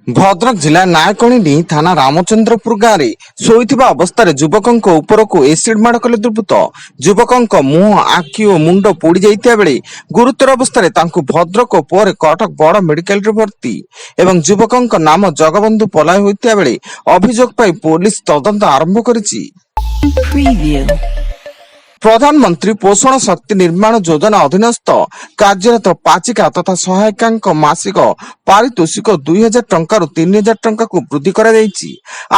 ଭଦ୍ରକ ଜିଲ୍ଲା ନାୟକଣିଡି ଥାନା ରାମଚନ୍ଦ୍ରପୁର ଗାଁରେ ଶୋଇଥିବା ଅବସ୍ଥାରେ ଯୁବକଙ୍କ ଉପରକୁ ଏସିଡ୍ ମାଡ଼ କଲେ ଦୁର୍ବୃତ୍ତ। ଯୁବକଙ୍କ ମୁହଁ, ଆଖି ଓ ମୁଣ୍ଡ ପୋଡ଼ି ଯାଇଥିବା ବେଳେ ଗୁରୁତର ଅବସ୍ଥାରେ ତାଙ୍କୁ ଭଦ୍ରକ ଓ ପରେ କଟକ ବଡ଼ ମେଡିକାଲରେ ଭର୍ତ୍ତି ଏବଂ ଯୁବକଙ୍କ ନାମ ଜଗବନ୍ଧୁ ପଲାଇ ହୋଇଥିବା ବେଳେ ଅଭିଯୋଗ ପାଇ ପୋଲିସ ତଦନ୍ତ ଆରମ୍ଭ କରିଛି। ପ୍ରଧାନମନ୍ତ୍ରୀ ପୋଷଣ ଶକ୍ତି ନିର୍ମାଣ ଯୋଜନା ଅଧୀନସ୍ଥ କାର୍ଯ୍ୟରତ ପାଚିକା ତଥା ସହାୟିକାଙ୍କ ମାସିକ ପାରିତୋଷିକ 2000 ଟଙ୍କାରୁ 3000 ଟଙ୍କାକୁ ବୃଦ୍ଧି କରାଯାଇଛି।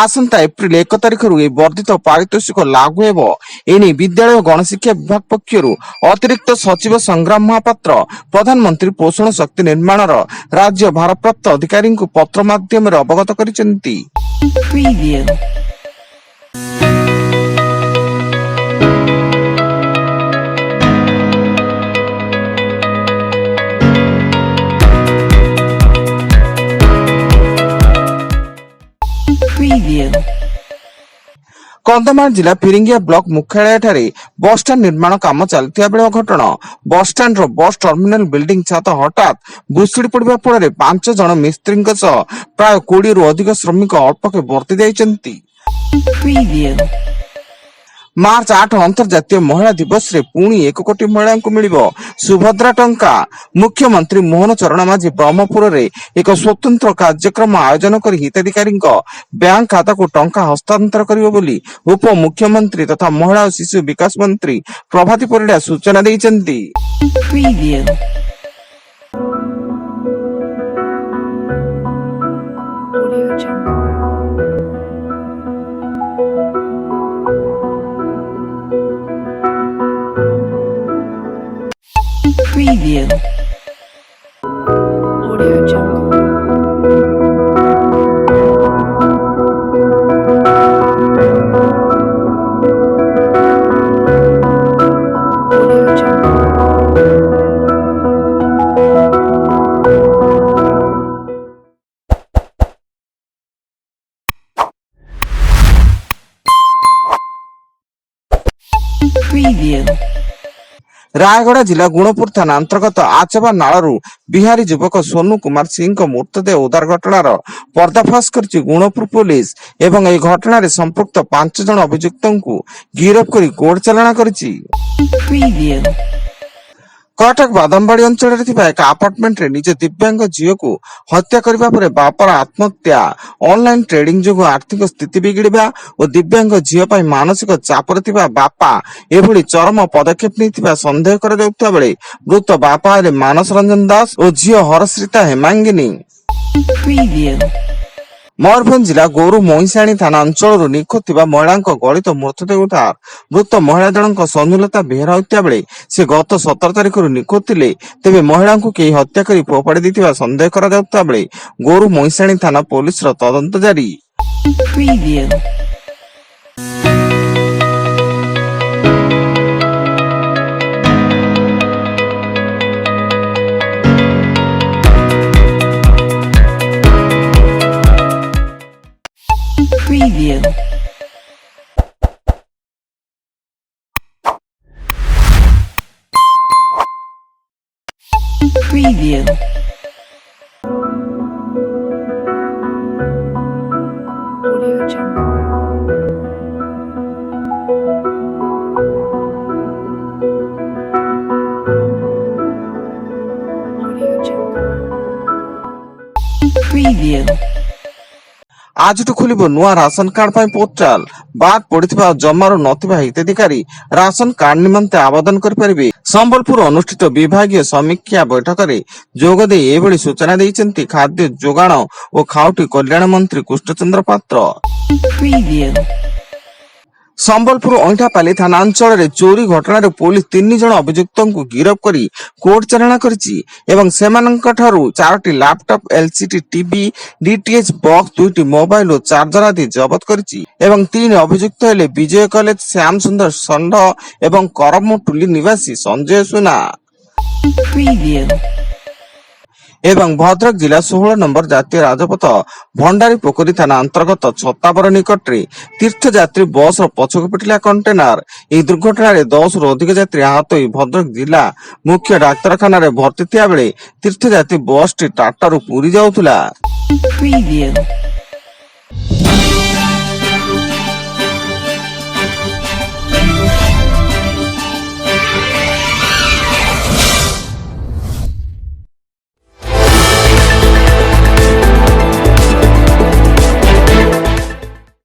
ଆସନ୍ତା ଏପ୍ରିଲ 1 ତାରିଖରୁ ଏହି ବର୍ଦ୍ଧିତ ପାରିତୋଷିକ ଲାଗୁ ହେବ। ଏନେଇ ବିଦ୍ୟାଳୟ ଓ ଗଣଶିକ୍ଷା ବିଭାଗ ପକ୍ଷରୁ ଅତିରିକ୍ତ ସଚିବ ସଂଗ୍ରାମ ମହାପାତ୍ର ପ୍ରଧାନମନ୍ତ୍ରୀ ପୋଷଣ ଶକ୍ତି ନିର୍ମାଣର ରାଜ୍ୟ ଭାରପ୍ରାପ୍ତ ଅଧିକାରୀଙ୍କୁ ପତ୍ର ମାଧ୍ୟମରେ ଅବଗତ କରିଛନ୍ତି। କନ୍ଧମାଳ ଜିଲ୍ଲା ଫିରିଙ୍ଗିଆ ବ୍ଲକ ମୁଖ୍ୟାଳୟଠାରେ ବସଷ୍ଟାଣ୍ଡ ନିର୍ମାଣ କାମ ଚାଲିଥିବା ବେଳେ ଅଘଟଣ। ବସଷ୍ଟାଣ୍ଡର ବସ୍ ଟର୍ମିନାଲ ବିଲ୍ଡିଂ ଛାତ ହଠାତ୍ ଭୁଶୁଡି ପଡିବା ଫଳରେ 5 ଜଣ ମିସ୍ତ୍ରୀଙ୍କ ସହ ପ୍ରାୟ 20ରୁ ଅଧିକ ଶ୍ରମିକ ଅଳ୍ପକେ ବର୍ତ୍ତି ଯାଇଛନ୍ତି। ମାର୍ଚ୍ଚ 8 ଅନ୍ତର୍ଜାତୀୟ ମହିଳା ଦିବସରେ ପୁଣି 1 କୋଟି ମହିଳାଙ୍କୁ ମିଳିବ ସୁଭଦ୍ରା ଟଙ୍କା। ମୁଖ୍ୟମନ୍ତ୍ରୀ ମୋହନ ଚରଣ ମାଝୀ ବ୍ରହ୍ମପୁରରେ ଏକ ସ୍ୱତନ୍ତ୍ର କାର୍ଯ୍ୟକ୍ରମ ଆୟୋଜନ କରି ହିତାଧିକାରୀଙ୍କ ବ୍ୟାଙ୍କ ଖାତାକୁ ଟଙ୍କା ହସ୍ତାନ୍ତର କରିବ ବୋଲି ଉପମୁଖ୍ୟମନ୍ତ୍ରୀ ତଥା ମହିଳା ଓ ଶିଶୁ ବିକାଶ ମନ୍ତ୍ରୀ ପ୍ରଭାତୀ ପରିଡ଼ା ସୂଚନା ଦେଇଛନ୍ତି। Preview. Audio Jungle. Audio Jungle. Preview. Rayagada ଜିଲ୍ଲା ଗୁଣପୁର ଥାନା ଅନ୍ତର୍ଗତ ଆଚବା ନାଳରୁ ବିହାରୀ ଯୁବକ ସୋନୁ କୁମାର ସିଂଙ୍କ ମୃତଦେହ ଉଦ୍ଧାର ଘଟଣାର ପର୍ଦ୍ଦାଫାଶ କରିଛି ଗୁଣପୁର ପୋଲିସ ଏବଂ ଏହି ଘଟଣାରେ ସମ୍ପୃକ୍ତ 5 ଜଣ ଅଭିଯୁକ୍ତଙ୍କୁ ଗିରଫ କରି କୋର୍ଟ ଚାଲାଣ କରିଛି। କଟକ ବାଦାମବାଡ଼ି ଅଞ୍ଚଳରେ ଥିବା ଏକ ଆପାର୍ଟମେଣ୍ଟରେ ନିଜ ଦିବ୍ୟାଙ୍ଗ ଝିଅକୁ ହତ୍ୟା କରିବା ପରେ ବାପାର ଆତ୍ମହତ୍ୟା। ଅନଲାଇନ ଟ୍ରେଡିଂ ଯୋଗୁଁ ଆର୍ଥିକ ସ୍ଥିତି ବିଗିଡ଼ିବା ଓ ଦିବ୍ୟାଙ୍ଗ ଝିଅ ପାଇଁ ମାନସିକ ଚାପରେ ଥିବା ବାପା ଏଭଳି ଚରମ ପଦକ୍ଷେପ ନେଇଥିବା ସନ୍ଦେହ କରାଯାଉଥିବା ବେଳେ ମୃତ ବାପା ହେଲେ ମାନସ ରଞ୍ଜନ ଦାସ ଓ ଝିଅ ହରଶ୍ରିତା ହେମାଙ୍ଗିନୀ। ମୟୂରଭଞ୍ଜ ଜିଲ୍ଲା ଗୌରୁ ମହିଷାଣୀ ଥାନା ଅଞ୍ଚଳରୁ ନିଖୋଜ ଥିବା ମହିଳାଙ୍କ ଗଳିତ ମୃତଦେହ ଉଦ୍ଧାର। ମୃତ ମହିଳା ଜଣଙ୍କ ସୌମ୍ୟଲତା ବେହେରା ହୋଇଥିବା ବେଳେ ସେ ଗତ 17 ତାରିଖରୁ ନିଖୋଜ ଥିଲେ। ତେବେ ମହିଳାଙ୍କୁ କେହି ହତ୍ୟା କରି ଫୋପାଡ଼ି ଦେଇଥିବା ସନ୍ଦେହ କରାଯାଉଥିବା ବେଳେ ଗୌରୁ ମହିଷାଣୀ ଥାନା ପୋଲିସର ତଦନ୍ତ ଜାରି। Preview. Preview. Audio Jungle. Audio Jungle. Preview. ଆଜିଠୁ ଖୋଲିବ ନୂଆ ରାସନ କାର୍ଡ ପାଇଁ ପୋର୍ଟାଲ। ବାଦ ପଡିଥିବା ଜମାରୁ ନଥିବା ହିତାଧିକାରୀ ରାସନ କାର୍ଡ ନିମନ୍ତେ ଆବେଦନ କରିପାରିବେ। ସମ୍ବଲପୁର ଅନୁଷ୍ଠିତ ବିଭାଗୀୟ ସମୀକ୍ଷା ବୈଠକରେ ଯୋଗ ଦେଇ ଏଭଳି ସୂଚନା ଦେଇଛନ୍ତି ଖାଦ୍ୟ ଯୋଗାଣ ଓ ଖାଉଟି କଲ୍ୟାଣ ମନ୍ତ୍ରୀ କୃଷ୍ଣଚନ୍ଦ୍ର ପାତ୍ର। ସମ୍ବଲପୁର ଅଇଁଠାପାଲି ଥାନା ଅଞ୍ଚଳରେ ଚୋରି ଘଟଣାରେ ପୋଲିସ 3 ଜଣ ଅଭିଯୁକ୍ତଙ୍କୁ ଗିରଫ କରି କୋର୍ଟ ଚାଲାଣ କରିଛି ଏବଂ ସେମାନଙ୍କଠାରୁ 4ଟି laptop, LCD TV, DTH box, 2ଟି ମୋବାଇଲ ଓ ଚାର୍ଜର ଆଦି ଜବତ କରିଛି ଏବଂ 3 ଅଭିଯୁକ୍ତ ହେଲେ ବିଜୟ କଲେଜ, ଶ୍ୟାମ ସୁନ୍ଦର ଷଣ୍ଢ ଏବଂ କରମଟୁଲି ନିବାସୀ ସଞ୍ଜୟ ସୁନା। ଏବଂ ଭଦ୍ରକ ଜିଲ୍ଲା 16 ନମ୍ବର ଜାତୀୟ ରାଜପଥ ଭଣ୍ଡାରୀ ପୋଖରୀ ଥାନା ଅନ୍ତର୍ଗତ ଛତାବର ନିକଟରେ ତୀର୍ଥଯାତ୍ରୀ ବସ୍ର ପଛକୁ ପିଟିଲା କଣ୍ଟେନର। ଏହି ଦୁର୍ଘଟଣାରେ 10ରୁ ଅଧିକ ଯାତ୍ରୀ ଆହତ ହୋଇ ଭଦ୍ରକ ଜିଲ୍ଲା ମୁଖ୍ୟ ଡାକ୍ତରଖାନାରେ ଭର୍ତ୍ତି ଥିବା ବେଳେ ତୀର୍ଥଯାତ୍ରୀ ବସ୍ଟି ଟାଟାରୁ ପୁରୀ ଯାଉଥିଲା। Preview.